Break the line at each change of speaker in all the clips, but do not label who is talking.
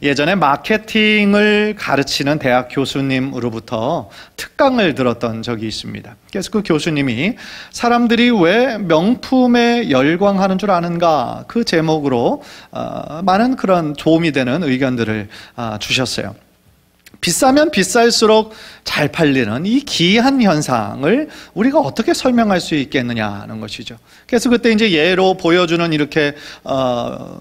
예전에 마케팅을 가르치는 대학 교수님으로부터 특강을 들었던 적이 있습니다. 그래서 그 교수님이 사람들이 왜 명품에 열광하는 줄 아는가, 그 제목으로 많은 그런 도움이 되는 의견들을 주셨어요. 비싸면 비쌀수록 잘 팔리는 이 기이한 현상을 우리가 어떻게 설명할 수 있겠느냐는 것이죠. 그래서 그때 이제 예로 보여주는 이렇게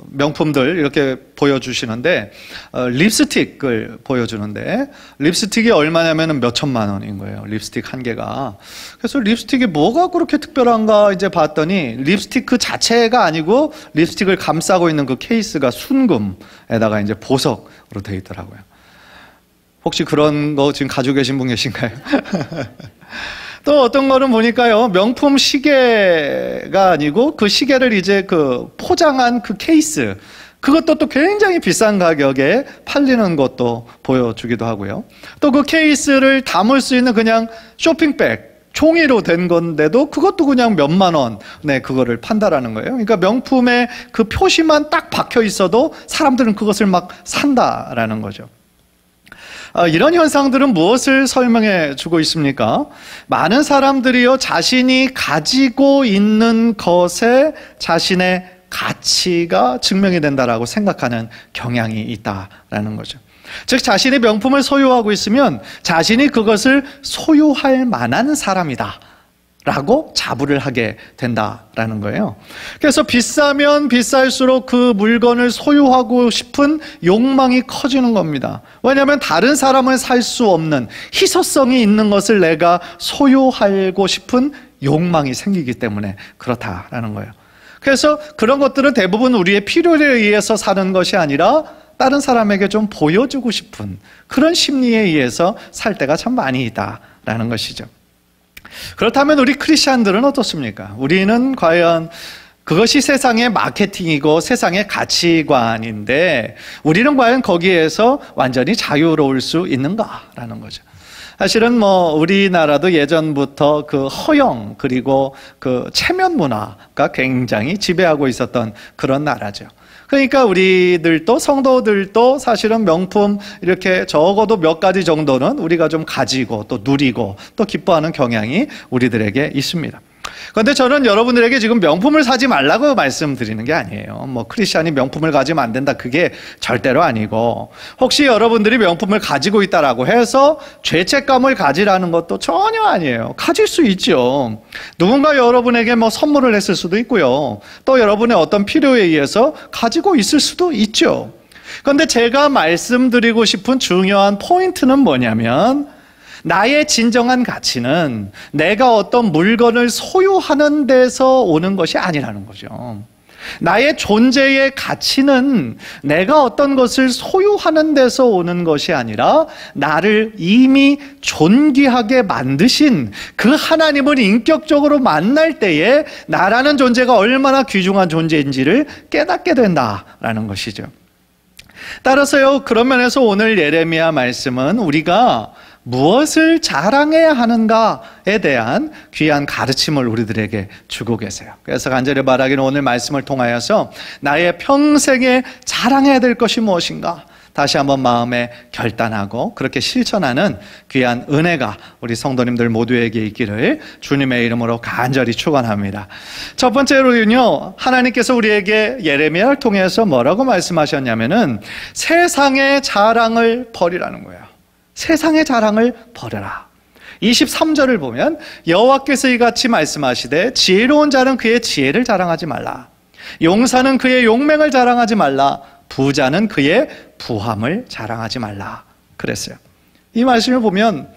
명품들 이렇게 보여주시는데, 립스틱을 보여주는데, 립스틱이 얼마냐면은 몇 천만 원인 거예요. 립스틱 한 개가. 그래서 립스틱이 뭐가 그렇게 특별한가 이제 봤더니, 립스틱 그 자체가 아니고 립스틱을 감싸고 있는 그 케이스가 순금에다가 이제 보석으로 되어 있더라고요. 혹시 그런 거 지금 가지고 계신 분 계신가요? 또 어떤 거는 보니까요, 명품 시계가 아니고 그 시계를 이제 그 포장한 그 케이스, 그것도 또 굉장히 비싼 가격에 팔리는 것도 보여주기도 하고요. 또 그 케이스를 담을 수 있는 그냥 쇼핑백, 종이로 된 건데도 그것도 그냥 몇만 원에 그거를 판다라는 거예요. 그러니까 명품의 그 표시만 딱 박혀 있어도 사람들은 그것을 막 산다라는 거죠. 이런 현상들은 무엇을 설명해 주고 있습니까? 많은 사람들이요, 자신이 가지고 있는 것에 자신의 가치가 증명이 된다라고 생각하는 경향이 있다라는 거죠. 즉, 자신이 명품을 소유하고 있으면 자신이 그것을 소유할 만한 사람이다 라고 자부를 하게 된다라는 거예요. 그래서 비싸면 비쌀수록 그 물건을 소유하고 싶은 욕망이 커지는 겁니다. 왜냐하면 다른 사람은 살 수 없는 희소성이 있는 것을 내가 소유하고 싶은 욕망이 생기기 때문에 그렇다라는 거예요. 그래서 그런 것들은 대부분 우리의 필요에 의해서 사는 것이 아니라 다른 사람에게 좀 보여주고 싶은 그런 심리에 의해서 살 때가 참 많이 있다라는 것이죠. 그렇다면 우리 크리스찬들은 어떻습니까? 우리는 과연 그것이 세상의 마케팅이고 세상의 가치관인데 우리는 과연 거기에서 완전히 자유로울 수 있는가라는 거죠. 사실은 우리나라도 예전부터 그 허영 그리고 그 체면 문화가 굉장히 지배하고 있었던 그런 나라죠. 그러니까 우리들도 성도들도 사실은 명품 이렇게 적어도 몇 가지 정도는 우리가 좀 가지고 또 누리고 또 기뻐하는 경향이 우리들에게 있습니다. 그런데 저는 여러분들에게 지금 명품을 사지 말라고 말씀드리는 게 아니에요. 크리스찬이 명품을 가지면 안 된다, 그게 절대로 아니고, 혹시 여러분들이 명품을 가지고 있다라고 해서 죄책감을 가지라는 것도 전혀 아니에요. 가질 수 있죠. 누군가 여러분에게 선물을 했을 수도 있고요. 또 여러분의 어떤 필요에 의해서 가지고 있을 수도 있죠. 그런데 제가 말씀드리고 싶은 중요한 포인트는 뭐냐면, 나의 진정한 가치는 내가 어떤 물건을 소유하는 데서 오는 것이 아니라는 거죠. 나의 존재의 가치는 내가 어떤 것을 소유하는 데서 오는 것이 아니라 나를 이미 존귀하게 만드신 그 하나님을 인격적으로 만날 때에 나라는 존재가 얼마나 귀중한 존재인지를 깨닫게 된다라는 것이죠. 따라서요, 그런 면에서 오늘 예레미야 말씀은 우리가 무엇을 자랑해야 하는가에 대한 귀한 가르침을 우리들에게 주고 계세요. 그래서 간절히 바라기는 오늘 말씀을 통하여서 나의 평생에 자랑해야 될 것이 무엇인가 다시 한번 마음에 결단하고 그렇게 실천하는 귀한 은혜가 우리 성도님들 모두에게 있기를 주님의 이름으로 간절히 축원합니다. 첫 번째로는요, 하나님께서 우리에게 예레미야를 통해서 뭐라고 말씀하셨냐면은 세상의 자랑을 버리라는 거예요. 세상의 자랑을 버려라. 23절을 보면 여호와께서 이같이 말씀하시되 지혜로운 자는 그의 지혜를 자랑하지 말라. 용사는 그의 용맹을 자랑하지 말라. 부자는 그의 부함을 자랑하지 말라. 그랬어요. 이 말씀을 보면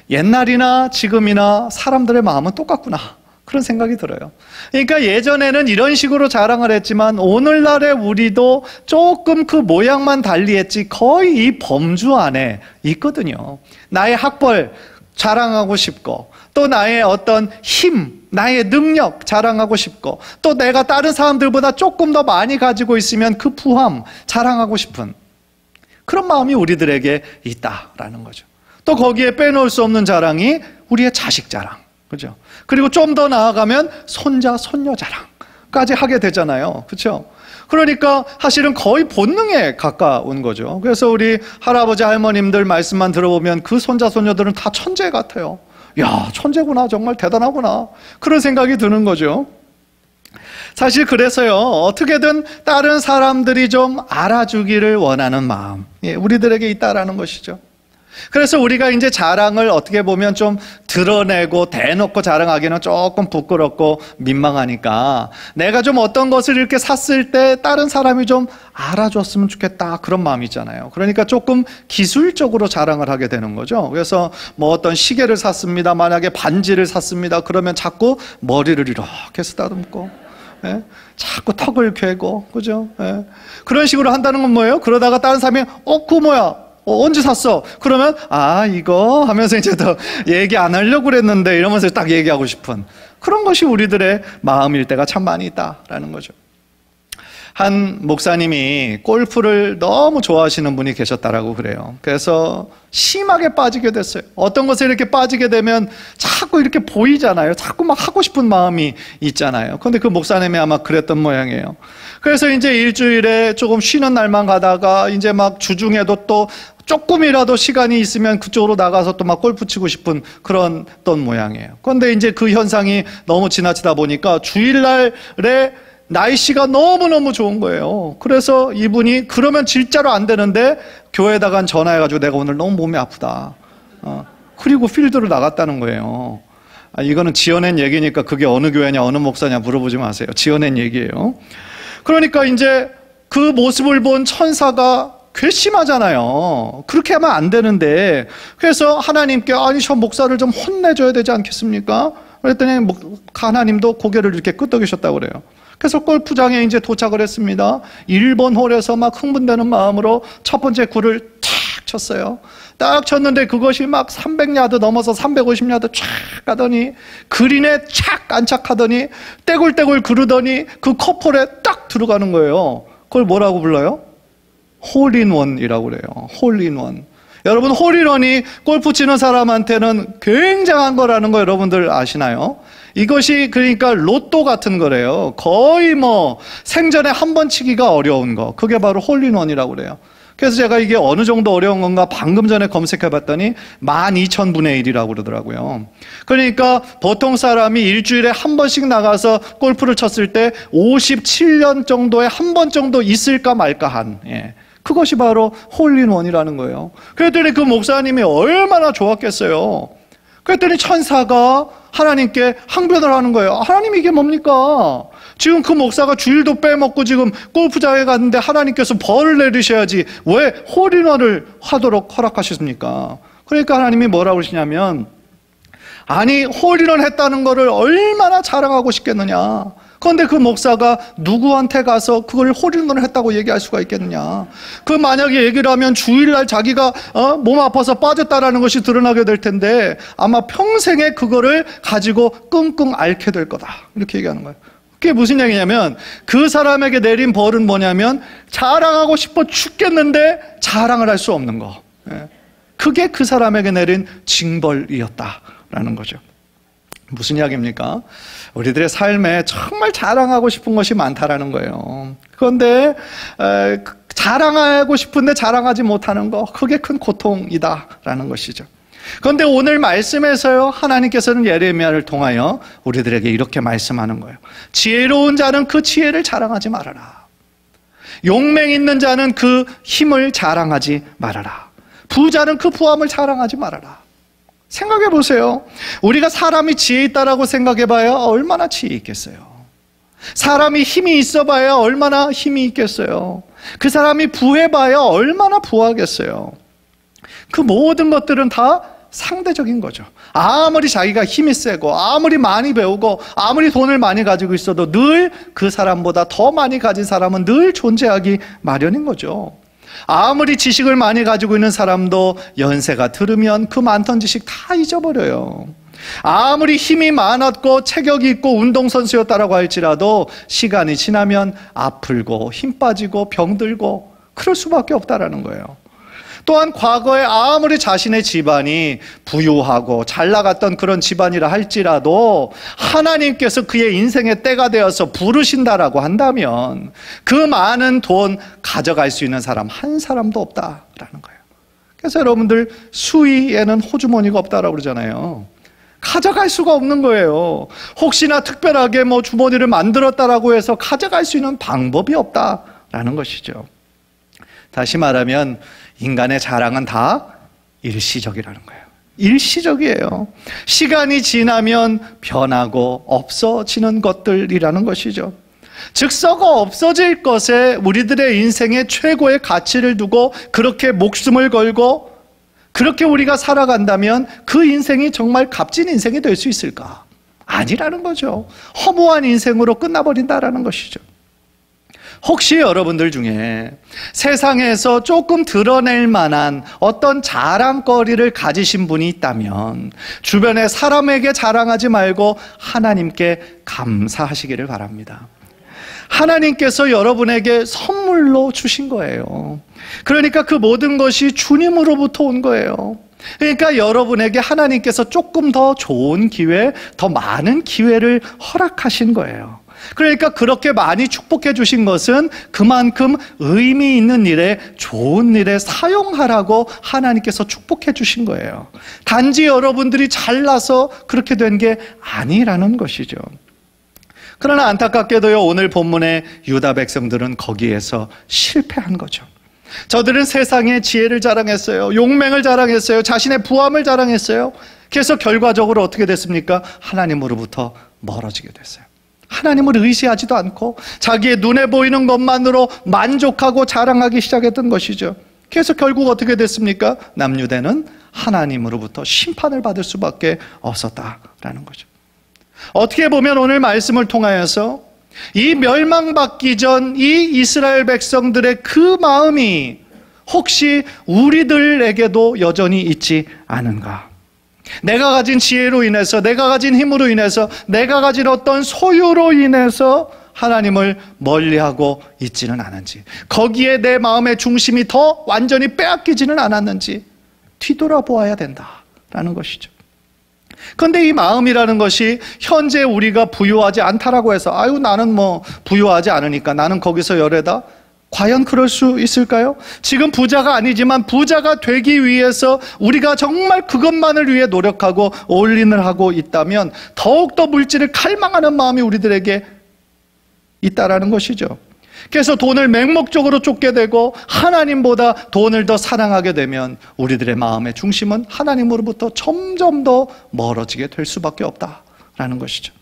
옛날이나 지금이나 사람들의 마음은 똑같구나, 그런 생각이 들어요. 그러니까 예전에는 이런 식으로 자랑을 했지만 오늘날의 우리도 조금 그 모양만 달리했지 거의 이 범주 안에 있거든요. 나의 학벌 자랑하고 싶고, 또 나의 어떤 힘, 나의 능력 자랑하고 싶고, 또 내가 다른 사람들보다 조금 더 많이 가지고 있으면 그 부함 자랑하고 싶은 그런 마음이 우리들에게 있다라는 거죠. 또 거기에 빼놓을 수 없는 자랑이 우리의 자식 자랑, 그죠? 그리고 좀 더 나아가면 손자, 손녀 자랑까지 하게 되잖아요. 그렇죠? 그러니까 사실은 거의 본능에 가까운 거죠. 그래서 우리 할아버지 할머님들 말씀만 들어보면 그 손자 손녀들은 다 천재 같아요. 야, 천재구나, 정말 대단하구나, 그런 생각이 드는 거죠. 사실 그래서요, 어떻게든 다른 사람들이 좀 알아주기를 원하는 마음, 우리들에게 있다라는 것이죠. 그래서 우리가 이제 자랑을 어떻게 보면 좀 드러내고 대놓고 자랑하기는 조금 부끄럽고 민망하니까, 내가 좀 어떤 것을 이렇게 샀을 때 다른 사람이 좀 알아줬으면 좋겠다, 그런 마음이 있잖아요. 그러니까 조금 기술적으로 자랑을 하게 되는 거죠. 그래서 뭐 어떤 시계를 샀습니다, 만약에 반지를 샀습니다, 그러면 자꾸 머리를 이렇게 쓰다듬고, 자꾸 턱을 괴고, 그죠? 그런 식으로 한다는 건 뭐예요? 그러다가 다른 사람이 그거 뭐야? 언제 샀어? 그러면 이거 하면서 이제 더 얘기 안 하려고 그랬는데 이러면서 딱 얘기하고 싶은 그런 것이 우리들의 마음일 때가 참 많이 있다라는 거죠. 한 목사님이 골프를 너무 좋아하시는 분이 계셨다라고 그래요. 그래서 심하게 빠지게 됐어요. 어떤 것에 이렇게 빠지게 되면 자꾸 이렇게 보이잖아요. 자꾸 막 하고 싶은 마음이 있잖아요. 그런데 그 목사님이 아마 그랬던 모양이에요. 그래서 이제 일주일에 조금 쉬는 날만 가다가 이제 막 주중에도 또 조금이라도 시간이 있으면 그쪽으로 나가서 또 막 골프 치고 싶은 그런 모양이에요. 그런데 이제 그 현상이 너무 지나치다 보니까 주일날에 날씨가 너무너무 좋은 거예요. 그래서 이분이 그러면 진짜로 안 되는데 교회에다가 전화해가지고 내가 오늘 너무 몸이 아프다, 그리고 필드로 나갔다는 거예요. 이거는 지어낸 얘기니까 그게 어느 교회냐 어느 목사냐 물어보지 마세요. 지어낸 얘기예요. 그러니까 이제 그 모습을 본 천사가 괘씸하잖아요. 그렇게 하면 안 되는데, 그래서 하나님께 저 목사를 좀 혼내줘야 되지 않겠습니까? 그랬더니 하나님도 고개를 이렇게 끄덕이셨다고 그래요. 그래서 골프장에 이제 도착을 했습니다. 1번 홀에서 막 흥분되는 마음으로 첫 번째 굴을 탁 쳤어요. 딱 쳤는데 그것이 막 300야드 넘어서 350야드 쫙 가더니 그린에 착 안착하더니 떼굴떼굴 그르더니 그 컵홀에 딱 들어가는 거예요. 그걸 뭐라고 불러요? 홀인원이라고 그래요. 홀인원. 여러분, 홀인원이 골프 치는 사람한테는 굉장한 거라는 거 여러분들 아시나요? 이것이 그러니까 로또 같은 거래요. 거의 뭐 생전에 한 번 치기가 어려운 거, 그게 바로 홀인원이라고 그래요. 그래서 제가 이게 어느 정도 어려운 건가 방금 전에 검색해 봤더니 12,000분의 1이라고 그러더라고요. 그러니까 보통 사람이 일주일에 한 번씩 나가서 골프를 쳤을 때 57년 정도에 한 번 정도 있을까 말까 한, 그것이 바로 홀인원이라는 거예요. 그랬더니 그 목사님이 얼마나 좋았겠어요. 그랬더니 천사가 하나님께 항변을 하는 거예요. 하나님, 이게 뭡니까? 지금 그 목사가 주일도 빼먹고 지금 골프장에 갔는데 하나님께서 벌을 내리셔야지 왜 홀인원을 하도록 허락하셨습니까? 그러니까 하나님이 뭐라고 그러시냐면, 아니, 홀인원 했다는 거를 얼마나 자랑하고 싶겠느냐. 그런데 그 목사가 누구한테 가서 그걸 홀인원을 했다고 얘기할 수가 있겠느냐. 그 만약에 얘기를 하면 주일날 자기가 몸 아파서 빠졌다라는 것이 드러나게 될 텐데 아마 평생에 그거를 가지고 끙끙 앓게 될 거다, 이렇게 얘기하는 거예요. 그게 무슨 얘기냐면, 그 사람에게 내린 벌은 뭐냐면 자랑하고 싶어 죽겠는데 자랑을 할 수 없는 거, 그게 그 사람에게 내린 징벌이었다라는 거죠. 무슨 이야기입니까? 우리들의 삶에 정말 자랑하고 싶은 것이 많다라는 거예요. 그런데 자랑하고 싶은데 자랑하지 못하는 거, 그게 큰 고통이다라는 것이죠. 그런데 오늘 말씀에서요, 하나님께서는 예레미야를 통하여 우리들에게 이렇게 말씀하는 거예요. 지혜로운 자는 그 지혜를 자랑하지 말아라. 용맹 있는 자는 그 힘을 자랑하지 말아라. 부자는 그 부함을 자랑하지 말아라. 생각해 보세요. 우리가 사람이 지혜 있다라고 생각해 봐야 얼마나 지혜 있겠어요. 사람이 힘이 있어 봐야 얼마나 힘이 있겠어요. 그 사람이 부해 봐야 얼마나 부하겠어요. 그 모든 것들은 다 상대적인 거죠. 아무리 자기가 힘이 세고 아무리 많이 배우고 아무리 돈을 많이 가지고 있어도 늘 그 사람보다 더 많이 가진 사람은 늘 존재하기 마련인 거죠. 아무리 지식을 많이 가지고 있는 사람도 연세가 들으면 그 많던 지식 다 잊어버려요. 아무리 힘이 많았고 체격이 있고 운동선수였다라고 할지라도 시간이 지나면 아플고 힘 빠지고 병들고 그럴 수밖에 없다라는 거예요. 또한 과거에 아무리 자신의 집안이 부유하고 잘 나갔던 그런 집안이라 할지라도 하나님께서 그의 인생의 때가 되어서 부르신다라고 한다면 그 많은 돈 가져갈 수 있는 사람 한 사람도 없다라는 거예요. 그래서 여러분들 수위에는 호주머니가 없다라고 그러잖아요. 가져갈 수가 없는 거예요. 혹시나 특별하게 주머니를 만들었다라고 해서 가져갈 수 있는 방법이 없다라는 것이죠. 다시 말하면 인간의 자랑은 다 일시적이라는 거예요. 일시적이에요. 시간이 지나면 변하고 없어지는 것들이라는 것이죠. 즉 썩어 없어질 것에 우리들의 인생의 최고의 가치를 두고 그렇게 목숨을 걸고 그렇게 우리가 살아간다면 그 인생이 정말 값진 인생이 될 수 있을까? 아니라는 거죠. 허무한 인생으로 끝나버린다라는 것이죠. 혹시 여러분들 중에 세상에서 조금 드러낼 만한 어떤 자랑거리를 가지신 분이 있다면 주변의 사람에게 자랑하지 말고 하나님께 감사하시기를 바랍니다. 하나님께서 여러분에게 선물로 주신 거예요. 그러니까 그 모든 것이 주님으로부터 온 거예요. 그러니까 여러분에게 하나님께서 조금 더 좋은 기회, 더 많은 기회를 허락하신 거예요. 그러니까 그렇게 많이 축복해 주신 것은 그만큼 의미 있는 일에, 좋은 일에 사용하라고 하나님께서 축복해 주신 거예요. 단지 여러분들이 잘나서 그렇게 된 게 아니라는 것이죠. 그러나 안타깝게도요, 오늘 본문의 유다 백성들은 거기에서 실패한 거죠. 저들은 세상의 지혜를 자랑했어요. 용맹을 자랑했어요. 자신의 부함을 자랑했어요. 그래서 결과적으로 어떻게 됐습니까? 하나님으로부터 멀어지게 됐어요. 하나님을 의지하지도 않고 자기의 눈에 보이는 것만으로 만족하고 자랑하기 시작했던 것이죠. 그래서 결국 어떻게 됐습니까? 남유대는 하나님으로부터 심판을 받을 수밖에 없었다라는 거죠. 어떻게 보면 오늘 말씀을 통하여서 이 멸망받기 전 이 이스라엘 백성들의 그 마음이 혹시 우리들에게도 여전히 있지 않은가? 내가 가진 지혜로 인해서, 내가 가진 힘으로 인해서, 내가 가진 어떤 소유로 인해서 하나님을 멀리하고 있지는 않은지, 거기에 내 마음의 중심이 더 완전히 빼앗기지는 않았는지 뒤돌아보아야 된다라는 것이죠. 그런데 이 마음이라는 것이 현재 우리가 부유하지 않다라고 해서 나는 부유하지 않으니까 나는 거기서 열애다? 과연 그럴 수 있을까요? 지금 부자가 아니지만 부자가 되기 위해서 우리가 정말 그것만을 위해 노력하고 올인을 하고 있다면 더욱더 물질을 갈망하는 마음이 우리들에게 있다라는 것이죠. 그래서 돈을 맹목적으로 쫓게 되고 하나님보다 돈을 더 사랑하게 되면 우리들의 마음의 중심은 하나님으로부터 점점 더 멀어지게 될 수밖에 없다라는 것이죠.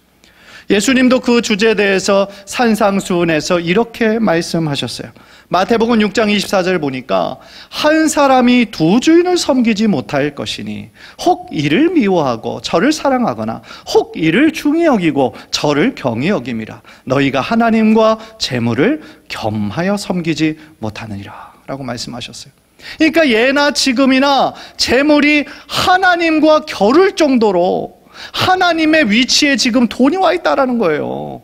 예수님도 그 주제에 대해서 산상수훈에서 이렇게 말씀하셨어요. 마태복음 6장 24절 보니까 한 사람이 두 주인을 섬기지 못할 것이니 혹 이를 미워하고 저를 사랑하거나 혹 이를 중히 여기고 저를 경히 여김이라. 너희가 하나님과 재물을 겸하여 섬기지 못하느니라 라고 말씀하셨어요. 그러니까 예나 지금이나 재물이 하나님과 겨룰 정도로 하나님의 위치에 지금 돈이 와 있다라는 거예요.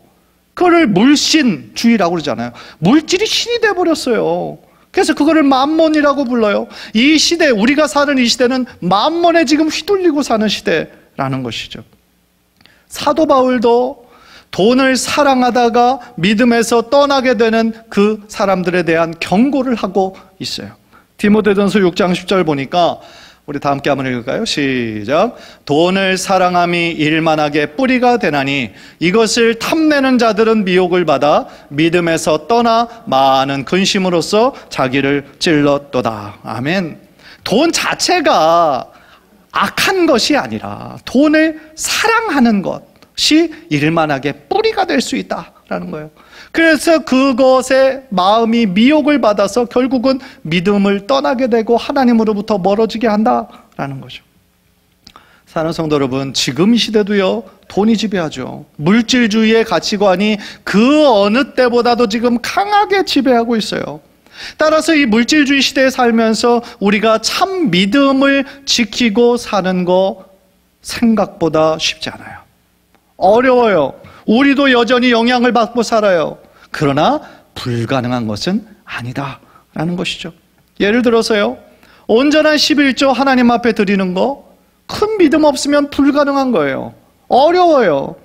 그거를 물신주의라고 그러잖아요. 물질이 신이 돼버렸어요. 그래서 그거를 만몬이라고 불러요. 이 시대, 우리가 사는 이 시대는 만몬에 지금 휘둘리고 사는 시대라는 것이죠. 사도 바울도 돈을 사랑하다가 믿음에서 떠나게 되는 그 사람들에 대한 경고를 하고 있어요. 디모데전서 6장 10절 보니까 우리 다 함께 한번 읽을까요? 시작. 돈을 사랑함이 일만하게 뿌리가 되나니 이것을 탐내는 자들은 미혹을 받아 믿음에서 떠나 많은 근심으로써 자기를 찔렀도다. 아멘. 돈 자체가 악한 것이 아니라 돈을 사랑하는 것이 일만하게 뿌리가 될 수 있다라는 거예요. 그래서 그것에 마음이 미혹을 받아서 결국은 믿음을 떠나게 되고 하나님으로부터 멀어지게 한다라는 거죠. 사랑하는 성도 여러분, 지금 이 시대도요, 돈이 지배하죠. 물질주의의 가치관이 그 어느 때보다도 지금 강하게 지배하고 있어요. 따라서 이 물질주의 시대에 살면서 우리가 참 믿음을 지키고 사는 거 생각보다 쉽지 않아요. 어려워요. 우리도 여전히 영향을 받고 살아요. 그러나 불가능한 것은 아니다라는 것이죠. 예를 들어서요, 온전한 11조 하나님 앞에 드리는 거 큰 믿음 없으면 불가능한 거예요. 어려워요.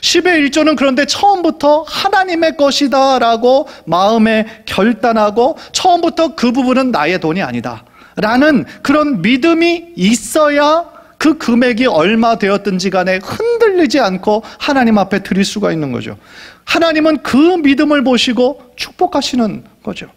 10의 1조는 그런데 처음부터 하나님의 것이다 라고 마음에 결단하고 처음부터 그 부분은 나의 돈이 아니다 라는 그런 믿음이 있어야 그 금액이 얼마 되었든지 간에 흔들리지 않고 하나님 앞에 드릴 수가 있는 거죠. 하나님은 그 믿음을 보시고 축복하시는 거죠.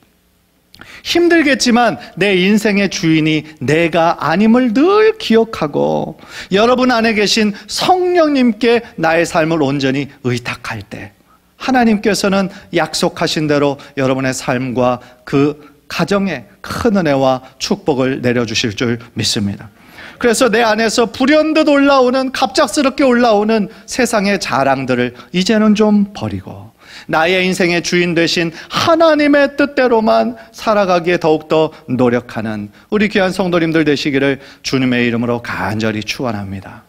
힘들겠지만 내 인생의 주인이 내가 아님을 늘 기억하고 여러분 안에 계신 성령님께 나의 삶을 온전히 의탁할 때 하나님께서는 약속하신 대로 여러분의 삶과 그 가정에 큰 은혜와 축복을 내려주실 줄 믿습니다. 그래서 내 안에서 불현듯 올라오는, 갑작스럽게 올라오는 세상의 자랑들을 이제는 좀 버리고 나의 인생의 주인 되신 하나님의 뜻대로만 살아가기에 더욱더 노력하는 우리 귀한 성도님들 되시기를 주님의 이름으로 간절히 축원합니다.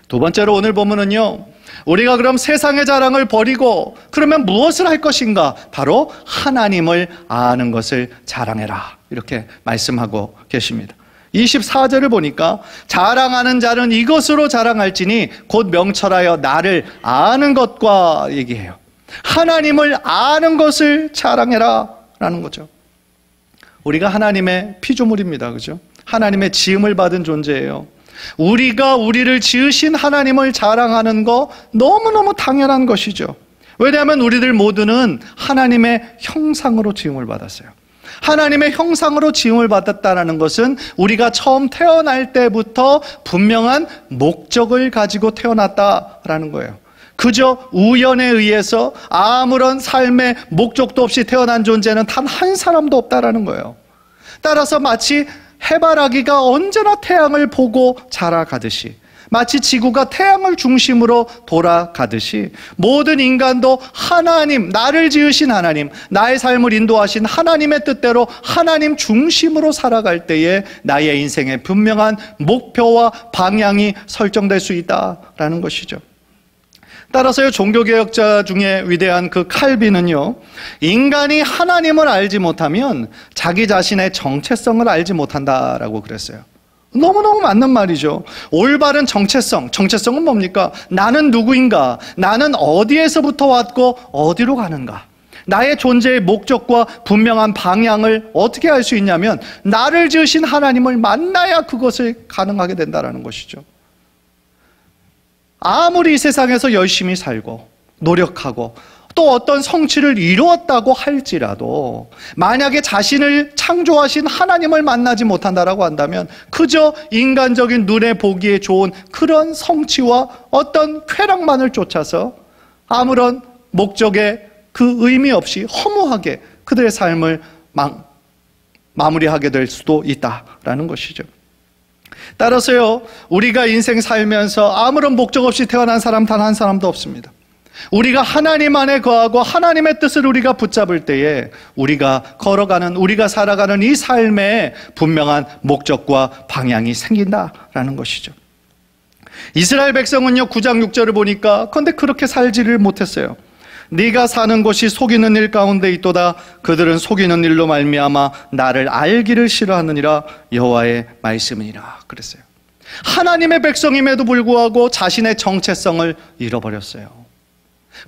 두 번째로 오늘 본문은요, 우리가 그럼 세상의 자랑을 버리고 그러면 무엇을 할 것인가? 바로 하나님을 아는 것을 자랑해라, 이렇게 말씀하고 계십니다. 24절을 보니까 자랑하는 자는 이것으로 자랑할지니 곧 명철하여 나를 아는 것과 얘기해요. 하나님을 아는 것을 자랑해라 라는 거죠. 우리가 하나님의 피조물입니다. 그죠? 하나님의 지음을 받은 존재예요. 우리가 우리를 지으신 하나님을 자랑하는 거 너무너무 당연한 것이죠. 왜냐하면 우리들 모두는 하나님의 형상으로 지음을 받았어요. 하나님의 형상으로 지음을 받았다는 것은 우리가 처음 태어날 때부터 분명한 목적을 가지고 태어났다라는 거예요. 그저 우연에 의해서 아무런 삶의 목적도 없이 태어난 존재는 단 한 사람도 없다라는 거예요. 따라서 마치 해바라기가 언제나 태양을 보고 자라가듯이, 마치 지구가 태양을 중심으로 돌아가듯이 모든 인간도 하나님, 나를 지으신 하나님, 나의 삶을 인도하신 하나님의 뜻대로 하나님 중심으로 살아갈 때에 나의 인생에 분명한 목표와 방향이 설정될 수 있다라는 것이죠. 따라서요, 종교개혁자 중에 위대한 그 칼빈은요, 인간이 하나님을 알지 못하면 자기 자신의 정체성을 알지 못한다라고 그랬어요. 너무너무 맞는 말이죠. 올바른 정체성은 뭡니까? 나는 누구인가? 나는 어디에서부터 왔고 어디로 가는가? 나의 존재의 목적과 분명한 방향을 어떻게 알 수 있냐면 나를 지으신 하나님을 만나야 그것을 가능하게 된다는 것이죠. 아무리 이 세상에서 열심히 살고 노력하고 또 어떤 성취를 이루었다고 할지라도 만약에 자신을 창조하신 하나님을 만나지 못한다라고 한다면 그저 인간적인 눈에 보기에 좋은 그런 성취와 어떤 쾌락만을 쫓아서 아무런 목적에 그 의미 없이 허무하게 그들의 삶을 마무리하게 될 수도 있다라는 것이죠. 따라서요, 우리가 인생 살면서 아무런 목적 없이 태어난 사람 단 한 사람도 없습니다. 우리가 하나님 안에 거하고 하나님의 뜻을 우리가 붙잡을 때에 우리가 걸어가는, 우리가 살아가는 이 삶에 분명한 목적과 방향이 생긴다라는 것이죠. 이스라엘 백성은요, 9장 6절을 보니까 그런데 그렇게 살지를 못했어요. 네가 사는 곳이 속이는 일 가운데 있도다. 그들은 속이는 일로 말미암아 나를 알기를 싫어하느니라. 여호와의 말씀이니라 그랬어요. 하나님의 백성임에도 불구하고 자신의 정체성을 잃어버렸어요.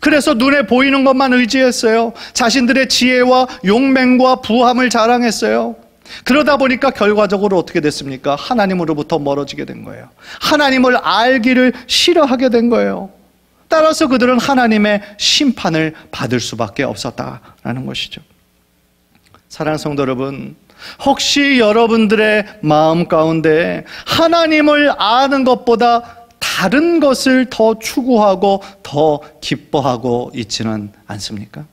그래서 눈에 보이는 것만 의지했어요. 자신들의 지혜와 용맹과 부함을 자랑했어요. 그러다 보니까 결과적으로 어떻게 됐습니까? 하나님으로부터 멀어지게 된 거예요. 하나님을 알기를 싫어하게 된 거예요. 따라서 그들은 하나님의 심판을 받을 수밖에 없었다라는 것이죠. 사랑하는 성도 여러분, 혹시 여러분들의 마음 가운데 하나님을 아는 것보다 다른 것을 더 추구하고 더 기뻐하고 있지는 않습니까?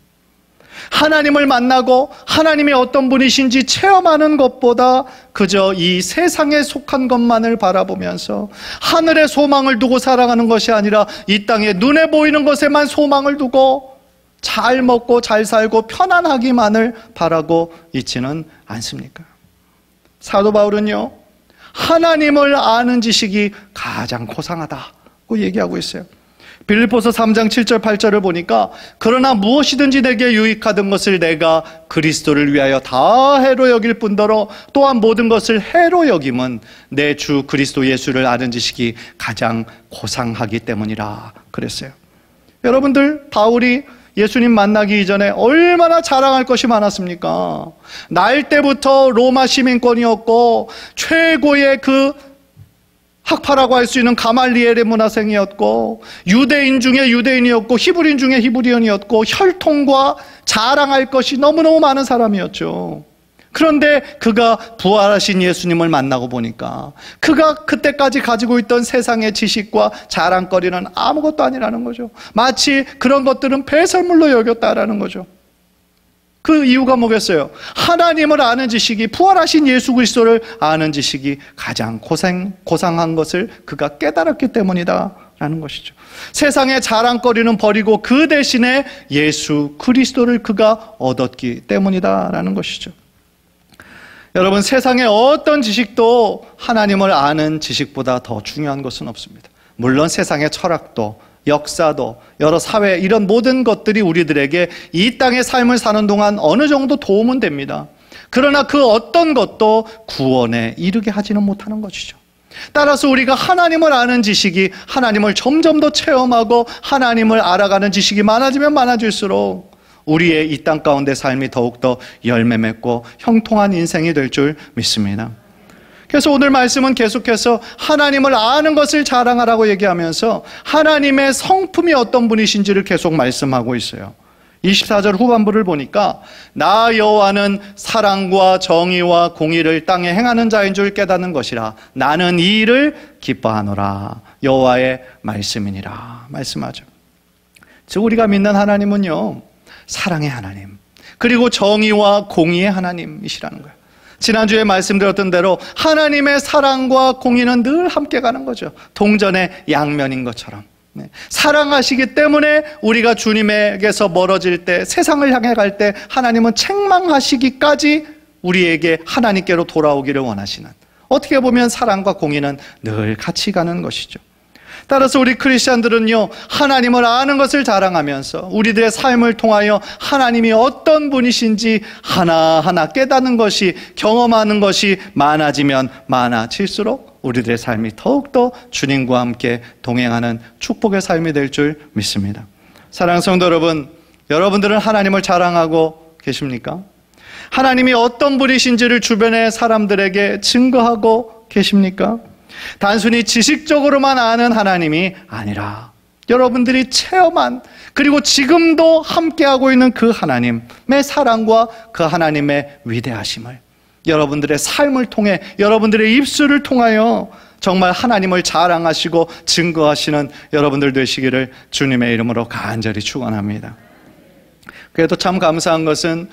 하나님을 만나고 하나님이 어떤 분이신지 체험하는 것보다 그저 이 세상에 속한 것만을 바라보면서 하늘의 소망을 두고 살아가는 것이 아니라 이 땅에 눈에 보이는 것에만 소망을 두고 잘 먹고 잘 살고 편안하기만을 바라고 있지는 않습니까? 사도 바울은요, 하나님을 아는 지식이 가장 고상하다고 얘기하고 있어요. 빌립보서 3장 7절 8절을 보니까 그러나 무엇이든지 내게 유익하던 것을 내가 그리스도를 위하여 다 해로 여길 뿐더러 또한 모든 것을 해로 여김은 내 주 그리스도 예수를 아는 지식이 가장 고상하기 때문이라 그랬어요. 여러분들, 바울이 예수님 만나기 이전에 얼마나 자랑할 것이 많았습니까? 날 때부터 로마 시민권이었고 최고의 그 학파라고 할 수 있는 가말리엘의 문화생이었고 유대인 중에 유대인이었고 히브리인 중에 히브리인이었고 혈통과 자랑할 것이 너무너무 많은 사람이었죠. 그런데 그가 부활하신 예수님을 만나고 보니까 그가 그때까지 가지고 있던 세상의 지식과 자랑거리는 아무것도 아니라는 거죠. 마치 그런 것들은 배설물로 여겼다라는 거죠. 그 이유가 뭐겠어요? 하나님을 아는 지식이, 부활하신 예수 그리스도를 아는 지식이 가장 고상한 것을 그가 깨달았기 때문이다 라는 것이죠. 세상의 자랑거리는 버리고 그 대신에 예수 그리스도를 그가 얻었기 때문이다 라는 것이죠. 여러분, 세상의 어떤 지식도 하나님을 아는 지식보다 더 중요한 것은 없습니다. 물론 세상의 철학도, 역사도, 여러 사회, 이런 모든 것들이 우리들에게 이 땅의 삶을 사는 동안 어느 정도 도움은 됩니다. 그러나 그 어떤 것도 구원에 이르게 하지는 못하는 것이죠. 따라서 우리가 하나님을 아는 지식이, 하나님을 점점 더 체험하고 하나님을 알아가는 지식이 많아지면 많아질수록 우리의 이 땅 가운데 삶이 더욱더 열매 맺고 형통한 인생이 될 줄 믿습니다. 그래서 오늘 말씀은 계속해서 하나님을 아는 것을 자랑하라고 얘기하면서 하나님의 성품이 어떤 분이신지를 계속 말씀하고 있어요. 24절 후반부를 보니까 나 여호와는 사랑과 정의와 공의를 땅에 행하는 자인 줄 깨닫는 것이라 나는 이 일을 기뻐하노라. 여호와의 말씀이니라 말씀하죠. 즉 우리가 믿는 하나님은요, 사랑의 하나님, 그리고 정의와 공의의 하나님이시라는 거예요. 지난주에 말씀드렸던 대로 하나님의 사랑과 공의는 늘 함께 가는 거죠. 동전의 양면인 것처럼. 사랑하시기 때문에 우리가 주님에게서 멀어질 때, 세상을 향해 갈 때 하나님은 책망하시기까지 우리에게 하나님께로 돌아오기를 원하시는, 어떻게 보면 사랑과 공의는 늘 같이 가는 것이죠. 따라서 우리 크리스찬들은요, 하나님을 아는 것을 자랑하면서 우리들의 삶을 통하여 하나님이 어떤 분이신지 하나하나 깨닫는 것이, 경험하는 것이 많아지면 많아질수록 우리들의 삶이 더욱더 주님과 함께 동행하는 축복의 삶이 될 줄 믿습니다. 사랑하는 성도 여러분, 여러분들은 하나님을 자랑하고 계십니까? 하나님이 어떤 분이신지를 주변의 사람들에게 증거하고 계십니까? 단순히 지식적으로만 아는 하나님이 아니라 여러분들이 체험한, 그리고 지금도 함께하고 있는 그 하나님의 사랑과 그 하나님의 위대하심을 여러분들의 삶을 통해, 여러분들의 입술을 통하여 정말 하나님을 자랑하시고 증거하시는 여러분들 되시기를 주님의 이름으로 간절히 축원합니다. 그래도 참 감사한 것은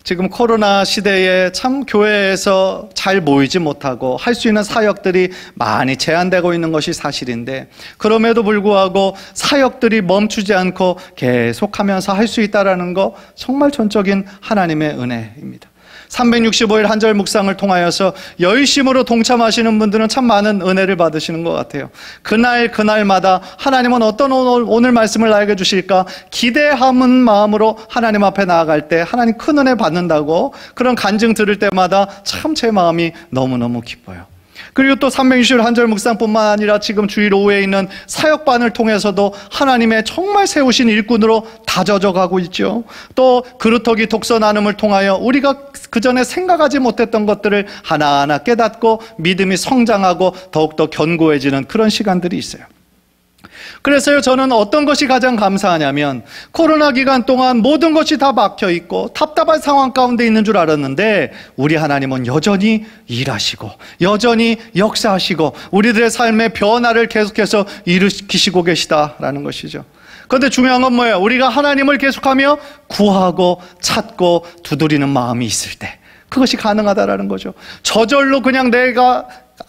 지금 코로나 시대에 참 교회에서 잘 모이지 못하고 할 수 있는 사역들이 많이 제한되고 있는 것이 사실인데, 그럼에도 불구하고 사역들이 멈추지 않고 계속하면서 할 수 있다는 거 정말 전적인 하나님의 은혜입니다. 365일 한절 묵상을 통하여서 열심으로 동참하시는 분들은 참 많은 은혜를 받으시는 것 같아요. 그날마다 하나님은 어떤 오늘 말씀을 나에게 주실까 기대하는 마음으로 하나님 앞에 나아갈 때 하나님 큰 은혜 받는다고 그런 간증 들을 때마다 참 제 마음이 너무너무 기뻐요. 그리고 또 360일 한절 묵상뿐만 아니라 지금 주일 오후에 있는 사역반을 통해서도 하나님의 정말 세우신 일꾼으로 다져져 가고 있죠. 또 그루터기 독서 나눔을 통하여 우리가 그전에 생각하지 못했던 것들을 하나하나 깨닫고 믿음이 성장하고 더욱더 견고해지는 그런 시간들이 있어요. 그래서요, 저는 어떤 것이 가장 감사하냐면 코로나 기간 동안 모든 것이 다 막혀 있고 답답한 상황 가운데 있는 줄 알았는데 우리 하나님은 여전히 일하시고 여전히 역사하시고 우리들의 삶의 변화를 계속해서 일으키시고 계시다라는 것이죠. 그런데 중요한 건 뭐예요? 우리가 하나님을 계속하며 구하고 찾고 두드리는 마음이 있을 때 그것이 가능하다라는 거죠. 저절로 그냥 내가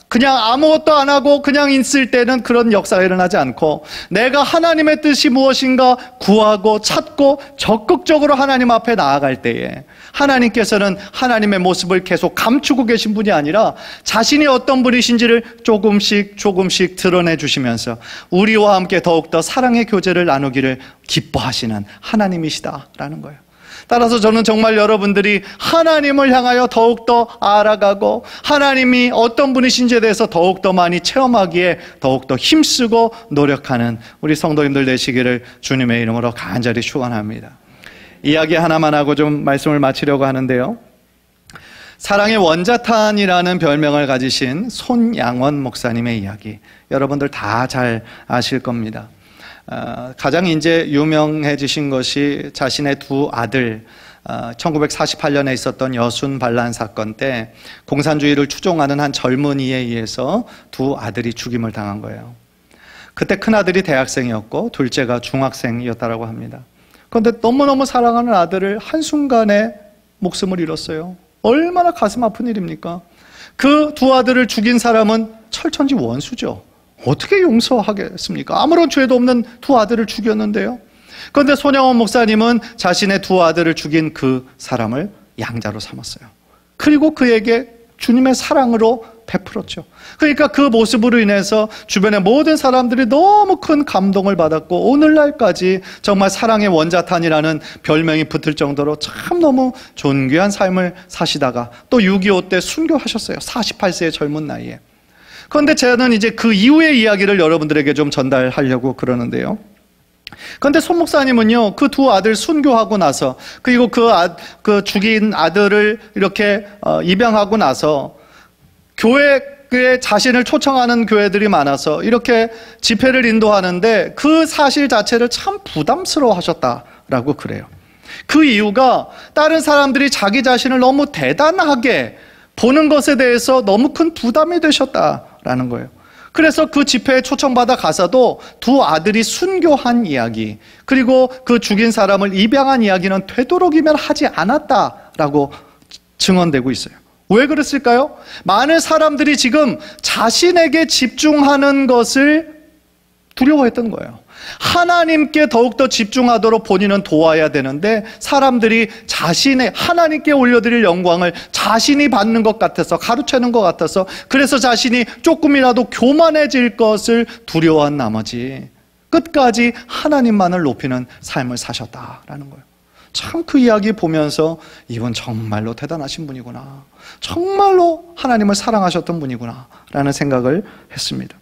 그냥 아무것도 안 하고 그냥 있을 때는 그런 역사가 일어나지 않고, 내가 하나님의 뜻이 무엇인가 구하고 찾고 적극적으로 하나님 앞에 나아갈 때에 하나님께서는 하나님의 모습을 계속 감추고 계신 분이 아니라 자신이 어떤 분이신지를 조금씩 드러내 주시면서 우리와 함께 더욱더 사랑의 교제를 나누기를 기뻐하시는 하나님이시다라는 거예요. 따라서 저는 정말 여러분들이 하나님을 향하여 더욱더 알아가고 하나님이 어떤 분이신지에 대해서 더욱더 많이 체험하기에 더욱더 힘쓰고 노력하는 우리 성도님들 되시기를 주님의 이름으로 간절히 축원합니다. 이야기 하나만 하고 좀 말씀을 마치려고 하는데요. 사랑의 원자탄이라는 별명을 가지신 손양원 목사님의 이야기, 여러분들 다 잘 아실 겁니다. 가장 이제 유명해지신 것이 자신의 두 아들, 1948년에 있었던 여순 반란 사건 때 공산주의를 추종하는 한 젊은이에 의해서 두 아들이 죽임을 당한 거예요. 그때 큰아들이 대학생이었고 둘째가 중학생이었다고 합니다. 그런데 너무너무 사랑하는 아들을 한순간에 목숨을 잃었어요. 얼마나 가슴 아픈 일입니까? 그 두 아들을 죽인 사람은 철천지 원수죠. 어떻게 용서하겠습니까? 아무런 죄도 없는 두 아들을 죽였는데요. 그런데 손양원 목사님은 자신의 두 아들을 죽인 그 사람을 양자로 삼았어요. 그리고 그에게 주님의 사랑으로 베풀었죠. 그러니까 그 모습으로 인해서 주변의 모든 사람들이 너무 큰 감동을 받았고 오늘날까지 정말 사랑의 원자탄이라는 별명이 붙을 정도로 참 너무 존귀한 삶을 사시다가 또 6.25 때 순교하셨어요. 48세의 젊은 나이에. 그런데 저는 이제 그 이후의 이야기를 여러분들에게 좀 전달하려고 그러는데요. 그런데 손 목사님은요, 그 두 아들 순교하고 나서, 그리고 그 죽인 아들을 이렇게 입양하고 나서 교회에 자신을 초청하는 교회들이 많아서 이렇게 집회를 인도하는데 그 사실 자체를 참 부담스러워 하셨다라고 그래요. 그 이유가 다른 사람들이 자기 자신을 너무 대단하게 보는 것에 대해서 너무 큰 부담이 되셨다라는 거예요. 그래서 그 집회에 초청받아 가서도 두 아들이 순교한 이야기, 그리고 그 죽인 사람을 입양한 이야기는 되도록이면 하지 않았다라고 증언되고 있어요. 왜 그랬을까요? 많은 사람들이 지금 자신에게 집중하는 것을 두려워했던 거예요. 하나님께 더욱더 집중하도록 본인은 도와야 되는데 사람들이 자신의 하나님께 올려드릴 영광을 자신이 받는 것 같아서, 가로채는 것 같아서, 그래서 자신이 조금이라도 교만해질 것을 두려워한 나머지 끝까지 하나님만을 높이는 삶을 사셨다라는 거예요. 참 그 이야기 보면서 이분 정말로 대단하신 분이구나, 정말로 하나님을 사랑하셨던 분이구나 라는 생각을 했습니다.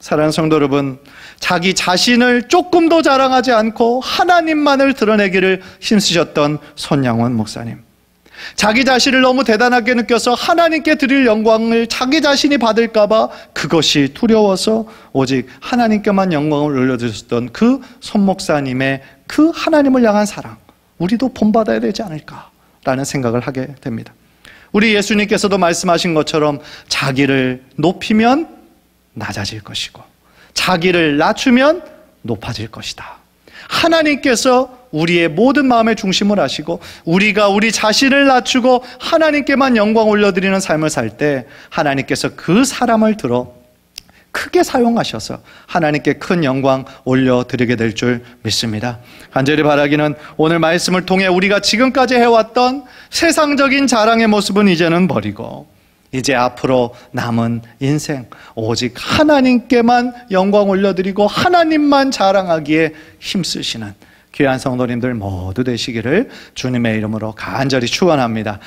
사랑하는 성도 여러분, 자기 자신을 조금도 자랑하지 않고 하나님만을 드러내기를 힘쓰셨던 손양원 목사님, 자기 자신을 너무 대단하게 느껴서 하나님께 드릴 영광을 자기 자신이 받을까 봐 그것이 두려워서 오직 하나님께만 영광을 올려드렸던 그 손 목사님의 그 하나님을 향한 사랑, 우리도 본받아야 되지 않을까라는 생각을 하게 됩니다. 우리 예수님께서도 말씀하신 것처럼 자기를 높이면 낮아질 것이고 자기를 낮추면 높아질 것이다. 하나님께서 우리의 모든 마음의 중심을 하시고 우리가 우리 자신을 낮추고 하나님께만 영광 올려드리는 삶을 살 때 하나님께서 그 사람을 들어 크게 사용하셔서 하나님께 큰 영광 올려드리게 될 줄 믿습니다. 간절히 바라기는 오늘 말씀을 통해 우리가 지금까지 해왔던 세상적인 자랑의 모습은 이제는 버리고 이제 앞으로 남은 인생 오직 하나님께만 영광 올려드리고 하나님만 자랑하기에 힘쓰시는 귀한 성도님들 모두 되시기를 주님의 이름으로 간절히 축원합니다.